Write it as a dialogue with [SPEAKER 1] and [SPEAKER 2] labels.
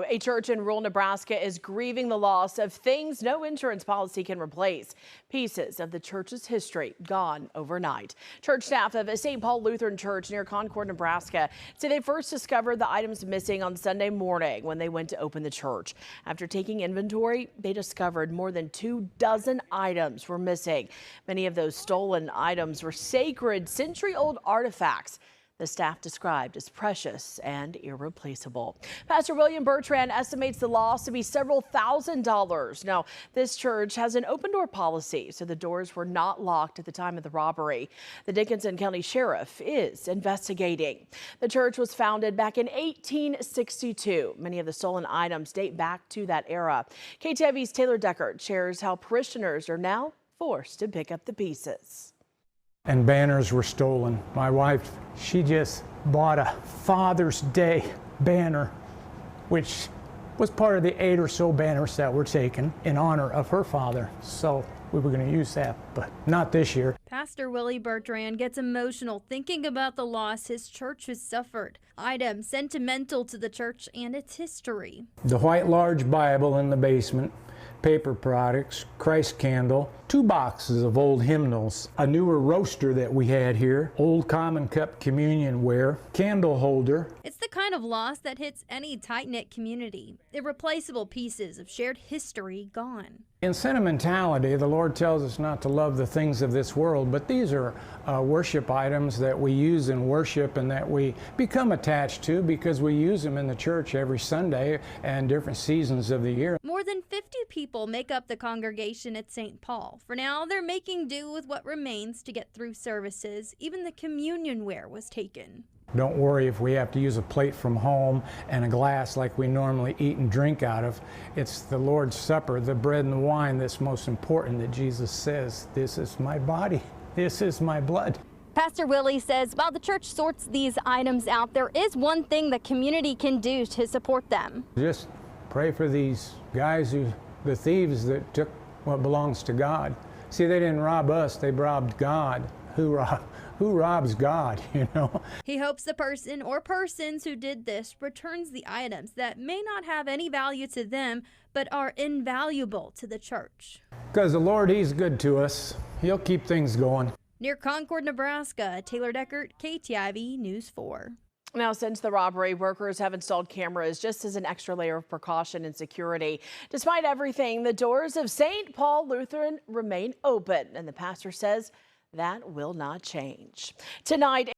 [SPEAKER 1] A church in rural Nebraska is grieving the loss of things no insurance policy can replace. Pieces of the church's history gone overnight. Church staff of St. Paul Lutheran Church near Concord, Nebraska say they first discovered the items missing on Sunday morning when they went to open the church. After taking inventory, they discovered more than 24 items were missing. Many of those stolen items were sacred, century-old artifacts the staff described as precious and irreplaceable. Pastor William Bertrand estimates the loss to be several $1,000s. Now, this church has an open door policy, so the doors were not locked at the time of the robbery. The Dickinson County Sheriff is investigating. The church was founded back in 1862. Many of the stolen items date back to that era. KTIV's Taylor Deckard shares how parishioners are now forced to pick up the pieces.
[SPEAKER 2] And banners were stolen. My wife, she just bought a Father's Day banner, which was part of the 8 or so banners that were taken in honor of her father. So we were going to use that, but not this year.
[SPEAKER 3] Pastor Willie Bertrand gets emotional thinking about the loss his church has suffered. Items sentimental to the church and its history.
[SPEAKER 2] The white large Bible in the basement, paper products, Christ candle, 2 boxes of old hymnals, a newer roaster that we had here, old common cup communion ware, candle holder.
[SPEAKER 3] It's the kind of loss that hits any tight-knit community. Irreplaceable pieces of shared history gone.
[SPEAKER 2] In sentimentality, the Lord tells us not to love the things of this world, but these are worship items that we use in worship and that we become attached to because we use them in the church every Sunday and different seasons of the year.
[SPEAKER 3] More than 50 people make up the congregation at St. Paul. For now, they're making do with what remains to get through services. Even the communion ware was taken.
[SPEAKER 2] Don't worry if we have to use a plate from home and a glass like we normally eat and drink out of. It's the Lord's Supper, the bread and the wine that's most important, that Jesus says, "This is my body, this is my blood."
[SPEAKER 3] Pastor Willie says while the church sorts these items out, there is one thing the community can do to support them.
[SPEAKER 2] Just pray for these guys, the thieves that took what belongs to God. See, they didn't rob us, they robbed God. Who robs God, you know?
[SPEAKER 3] He hopes the person or persons who did this returns the items that may not have any value to them, but are invaluable to the church.
[SPEAKER 2] Because the Lord, He's good to us. He'll keep things going.
[SPEAKER 3] Near Concord, Nebraska, Taylor Deckard, KTIV News 4.
[SPEAKER 1] Now, since the robbery, workers have installed cameras just as an extra layer of precaution and security. Despite everything, the doors of St. Paul Lutheran remain open, and the pastor says that will not change. Tonight,